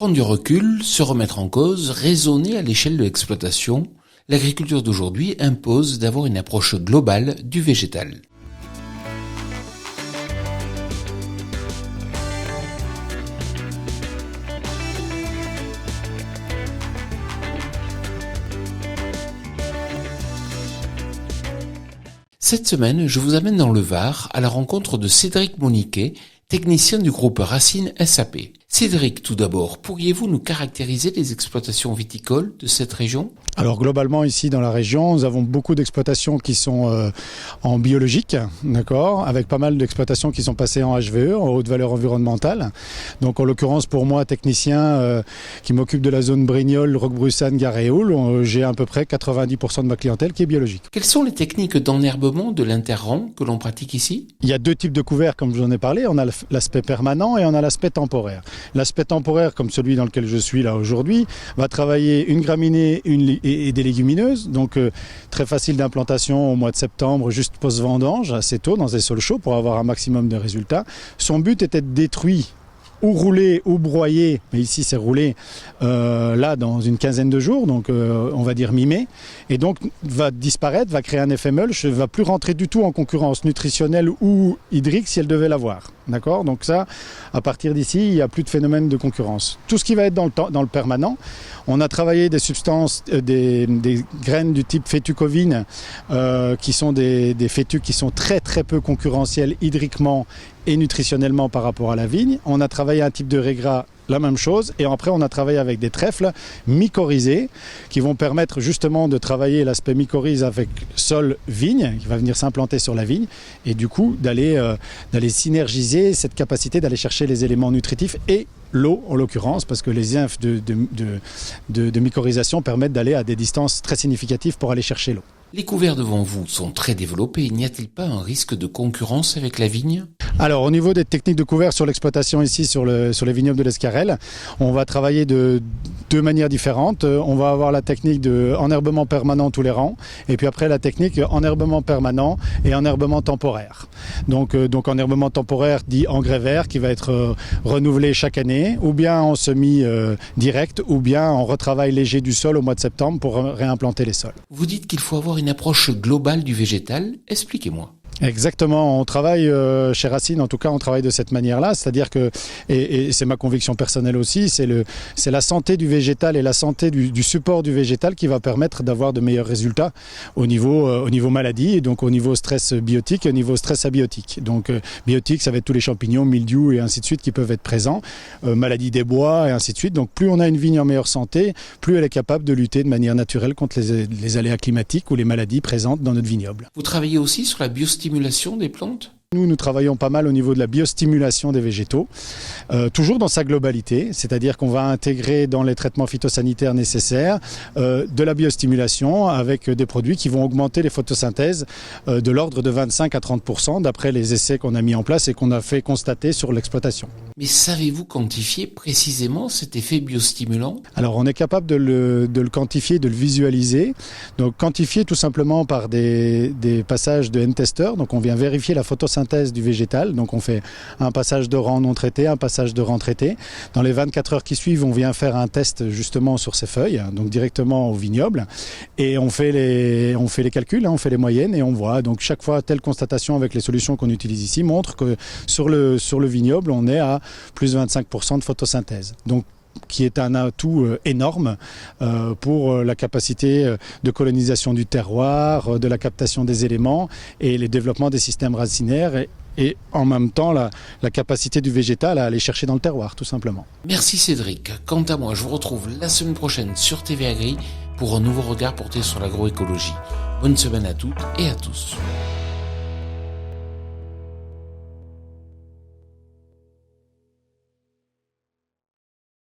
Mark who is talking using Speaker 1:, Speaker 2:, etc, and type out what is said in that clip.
Speaker 1: Prendre du recul, se remettre en cause, raisonner à l'échelle de l'exploitation, l'agriculture d'aujourd'hui impose d'avoir une approche globale du végétal. Cette semaine, je vous amène dans le Var à la rencontre de Cédric Moniquet, technicien du groupe Racine SAP. Cédric, tout d'abord, pourriez-vous nous caractériser les exploitations viticoles de cette région ?
Speaker 2: Alors globalement ici dans la région, nous avons beaucoup d'exploitations qui sont en biologique, d'accord, avec pas mal d'exploitations qui sont passées en HVE, en haute valeur environnementale. Donc en l'occurrence pour moi, technicien qui m'occupe de la zone Brignoles, Roquebrussan, Garéoul, j'ai à peu près 90% de ma clientèle qui est biologique.
Speaker 1: Quelles sont les techniques d'enherbement de l'interrang que l'on pratique ici ?
Speaker 2: Il y a deux types de couverts comme je vous en ai parlé, on a l'aspect permanent et on a l'aspect temporaire. L'aspect temporaire, comme celui dans lequel je suis là aujourd'hui, va travailler une graminée et des légumineuses, donc très facile d'implantation au mois de septembre, juste post-vendange, assez tôt, dans des sols chauds pour avoir un maximum de résultats. Son but était de détruire ou rouler ou broyer, mais ici c'est rouler là dans une quinzaine de jours, donc on va dire mi-mai, et donc va disparaître, va créer un effet mulch, ne va plus rentrer du tout en concurrence nutritionnelle ou hydrique si elle devait l'avoir. D'accord ? Donc ça, à partir d'ici, il n'y a plus de phénomène de concurrence. Tout ce qui va être dans le permanent, on a travaillé des substances, des graines du type fétucovine, qui sont des fétus qui sont très très peu concurrentiels hydriquement et nutritionnellement par rapport à la vigne. On a travaillé un type de régras, la même chose, et après on a travaillé avec des trèfles mycorhizés qui vont permettre justement de travailler l'aspect mycorhize avec sol vigne qui va venir s'implanter sur la vigne et du coup d'aller synergiser cette capacité d'aller chercher les éléments nutritifs et l'eau en l'occurrence, parce que les infs de mycorhisation permettent d'aller à des distances très significatives pour aller chercher l'eau.
Speaker 1: Les couverts devant vous sont très développés. N'y a-t-il pas un risque de concurrence avec la vigne ?
Speaker 2: Alors au niveau des techniques de couvert sur l'exploitation ici sur les vignobles de l'Escarel, on va travailler de deux manières différentes. On va avoir la technique de enherbement permanent tous les rangs et puis après la technique enherbement permanent et enherbement temporaire. Donc enherbement temporaire dit engrais vert qui va être renouvelé chaque année ou bien en semis direct ou bien en retravail léger du sol au mois de septembre pour réimplanter les sols.
Speaker 1: Vous dites qu'il faut avoir une approche globale du végétal. Expliquez-moi.
Speaker 2: Exactement, on travaille chez Racine, en tout cas on travaille de cette manière-là, c'est-à-dire que, et c'est ma conviction personnelle aussi, c'est la santé du végétal et la santé du support du végétal qui va permettre d'avoir de meilleurs résultats au niveau maladie et donc au niveau stress biotique et au niveau stress abiotique. Donc biotique, ça va être tous les champignons, mildiou et ainsi de suite qui peuvent être présents, maladie des bois et ainsi de suite. Donc plus on a une vigne en meilleure santé, plus elle est capable de lutter de manière naturelle contre les aléas climatiques ou les maladies présentes dans notre vignoble.
Speaker 1: Vous travaillez aussi sur la biostimulation des plantes ?
Speaker 2: Nous travaillons pas mal au niveau de la biostimulation des végétaux, toujours dans sa globalité, c'est-à-dire qu'on va intégrer dans les traitements phytosanitaires nécessaires de la biostimulation avec des produits qui vont augmenter les photosynthèses de l'ordre de 25 à 30% d'après les essais qu'on a mis en place et qu'on a fait constater sur l'exploitation.
Speaker 1: Mais savez-vous quantifier précisément cet effet biostimulant ?
Speaker 2: Alors on est capable de le quantifier, de le visualiser. Donc quantifier tout simplement par des passages de N-tester, donc on vient vérifier la photosynthèse du végétal, donc on fait un passage de rang non traité, un passage de rang traité. Dans les 24 heures qui suivent, on vient faire un test justement sur ces feuilles, donc directement au vignoble, et on fait les calculs, on fait les moyennes et on voit. Donc chaque fois, telle constatation avec les solutions qu'on utilise ici montre que sur le vignoble, on est à plus de 25% de photosynthèse. Donc qui est un atout énorme pour la capacité de colonisation du terroir, de la captation des éléments et le développement des systèmes racinaires et en même temps la capacité du végétal à aller chercher dans le terroir, tout simplement.
Speaker 1: Merci Cédric. Quant à moi, je vous retrouve la semaine prochaine sur TV Agri pour un nouveau regard porté sur l'agroécologie. Bonne semaine à toutes et à tous.